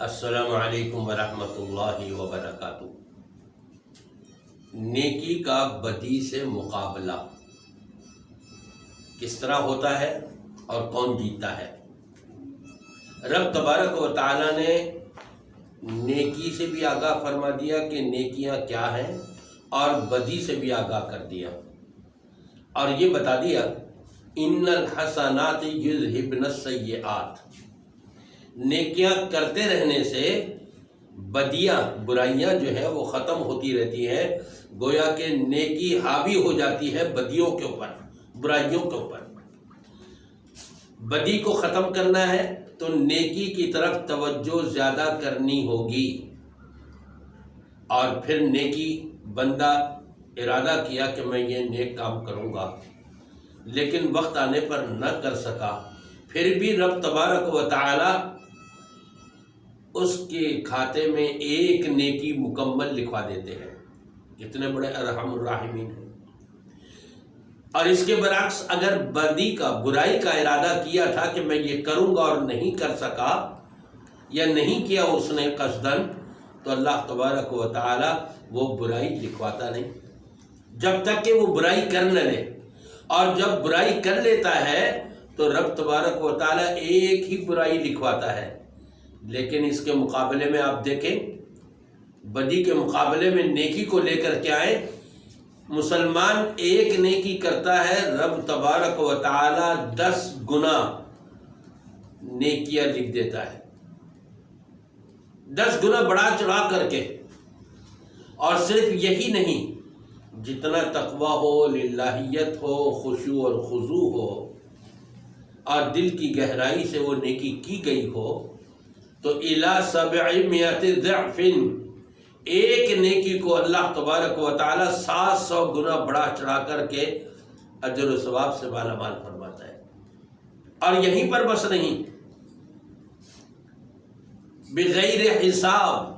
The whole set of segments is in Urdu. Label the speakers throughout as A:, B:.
A: السلام علیکم ورحمۃ اللہ وبرکاتہ۔ نیکی کا بدی سے مقابلہ کس طرح ہوتا ہے اور کون جیتا ہے؟ رب تبارک و تعالیٰ نے نیکی سے بھی آگاہ فرما دیا کہ نیکیاں کیا ہیں، اور بدی سے بھی آگاہ کر دیا، اور یہ بتا دیا ان الحسنات یذہبن السیئات، نیکیاں کرتے رہنے سے بدیاں برائیاں جو ہے وہ ختم ہوتی رہتی ہیں۔ گویا کہ نیکی حاوی ہو جاتی ہے بدیوں کے اوپر، برائیوں کے اوپر۔ بدی کو ختم کرنا ہے تو نیکی کی طرف توجہ زیادہ کرنی ہوگی، اور پھر نیکی بندہ ارادہ کیا کہ میں یہ نیک کام کروں گا، لیکن وقت آنے پر نہ کر سکا، پھر بھی رب تبارک و تعالی اس کے کھاتے میں ایک نیکی مکمل لکھوا دیتے ہیں۔ کتنے بڑے ارحم الراحمین ہیں۔ اور اس کے برعکس اگر بدی کا، برائی کا ارادہ کیا تھا کہ میں یہ کروں گا اور نہیں کر سکا یا نہیں کیا اس نے قصدن، تو اللہ تبارک و تعالی وہ برائی لکھواتا نہیں جب تک کہ وہ برائی کر نہ لے، اور جب برائی کر لیتا ہے تو رب تبارک و تعالی ایک ہی برائی لکھواتا ہے۔ لیکن اس کے مقابلے میں آپ دیکھیں، بدی کے مقابلے میں نیکی کو لے کر کے آئے، مسلمان ایک نیکی کرتا ہے، رب تبارک و تعالی 10 گنا نیکیاں لکھ دیتا ہے، 10 گنا بڑھا چڑھا کر کے۔ اور صرف یہی نہیں، جتنا تقویٰ ہو، للہیت ہو، خشوع اور خضوع ہو، اور دل کی گہرائی سے وہ نیکی کی گئی ہو، تو الی 700 ضعف، ایک نیکی کو اللہ تبارک و تعالی 700 گنا بڑھا چڑھا کر کے اجر و ثواب سے مالا مال فرماتا ہے۔ اور یہیں پر بس نہیں، بغیر حساب،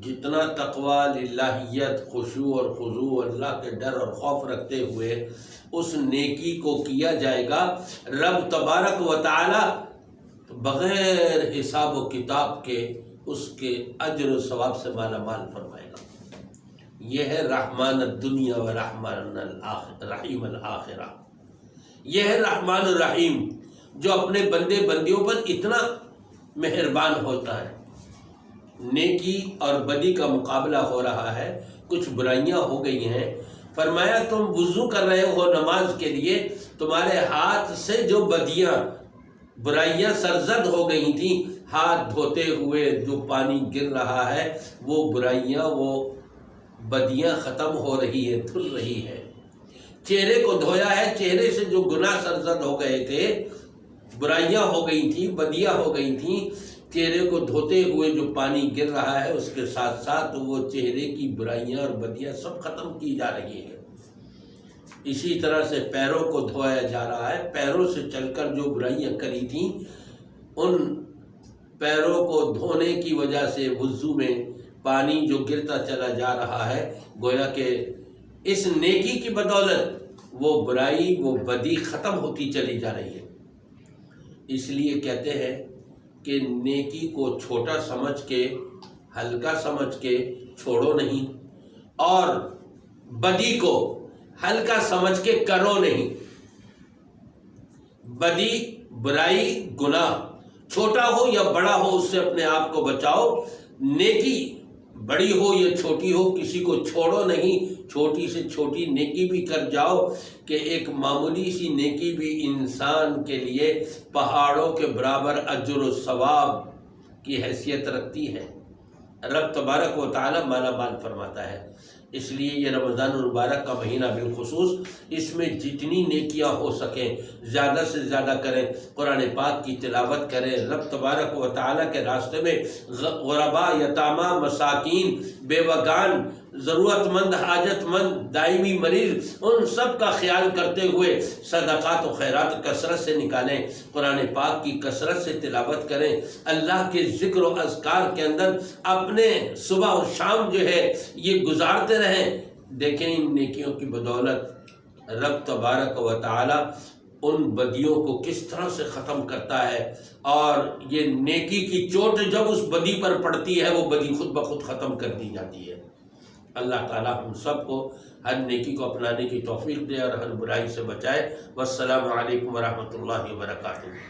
A: جتنا تقویٰ، للہیت، خشوع اور خضوع، اللہ کے ڈر اور خوف رکھتے ہوئے اس نیکی کو کیا جائے گا، رب تبارک و تعالی بغیر حساب و کتاب کے اس کے اجر و ثواب سے مالا مال فرمائے گا۔ یہ ہے رحمان الدنیا و رحمان رحیم الآخرہ۔ یہ ہے رحمان الرحیم جو اپنے بندے بندیوں پر اتنا مہربان ہوتا ہے۔ نیکی اور بدی کا مقابلہ ہو رہا ہے، کچھ برائیاں ہو گئی ہیں، فرمایا تم وضو کر رہے ہو نماز کے لیے، تمہارے ہاتھ سے جو بدیاں، برائیاں سرزد ہو گئی تھیں، ہاتھ دھوتے ہوئے جو پانی گر رہا ہے، وہ برائیاں، وہ بدیاں ختم ہو رہی ہے، دھل رہی ہے۔ چہرے کو دھویا ہے، چہرے سے جو گناہ سرزد ہو گئے تھے، برائیاں ہو گئی تھیں، بدیاں ہو گئی تھیں، چہرے کو دھوتے ہوئے جو پانی گر رہا ہے، اس کے ساتھ ساتھ وہ چہرے کی برائیاں اور بدیاں سب ختم کی جا رہی ہیں۔ اسی طرح سے پیروں کو دھویا جا رہا ہے، پیروں سے چل کر جو برائیاں کری تھیں، ان پیروں کو دھونے کی وجہ سے وضو میں پانی جو گرتا چلا جا رہا ہے، گویا کہ اس نیکی کی بدولت وہ برائی، وہ بدی ختم ہوتی چلی جا رہی ہے۔ اس لیے کہتے ہیں کہ نیکی کو چھوٹا سمجھ کے، ہلکا سمجھ کے چھوڑو نہیں، اور بدی کو ہلکا سمجھ کے کرو نہیں۔ بدی، برائی، گناہ چھوٹا ہو یا بڑا ہو، اس سے اپنے آپ کو بچاؤ۔ نیکی بڑی ہو یا چھوٹی ہو، کسی کو چھوڑو نہیں۔ چھوٹی سے چھوٹی نیکی بھی کر جاؤ کہ ایک معمولی سی نیکی بھی انسان کے لیے پہاڑوں کے برابر اجر و ثواب کی حیثیت رکھتی ہے۔ رب تبارک و تعالی مالا مال فرماتا ہے۔ اس لیے یہ رمضان المبارک کا مہینہ بالخصوص، اس میں جتنی نیکیاں ہو سکیں زیادہ سے زیادہ کریں، قرآن پاک کی تلاوت کریں، رب تبارک و تعالیٰ کے راستے میں غرباء، یتامہ، مساکین، بیوگان، ضرورت مند، حاجت مند، دائمی مریض، ان سب کا خیال کرتے ہوئے صدقات و خیرات کثرت سے نکالیں، قرآن پاک کی کثرت سے تلاوت کریں، اللہ کے ذکر و اذکار کے اندر اپنے صبح و شام جو ہے یہ گزارتے رہیں۔ دیکھیں ان نیکیوں کی بدولت رب تبارک و تعالی ان بدیوں کو کس طرح سے ختم کرتا ہے، اور یہ نیکی کی چوٹ جب اس بدی پر پڑتی ہے وہ بدی خود بخود ختم کر دی جاتی ہے۔ اللہ تعالیٰ ہم سب کو ہر نیکی کو اپنانے کی توفیق دے اور ہر برائی سے بچائے۔ والسلام علیکم ورحمۃ اللہ وبرکاتہ۔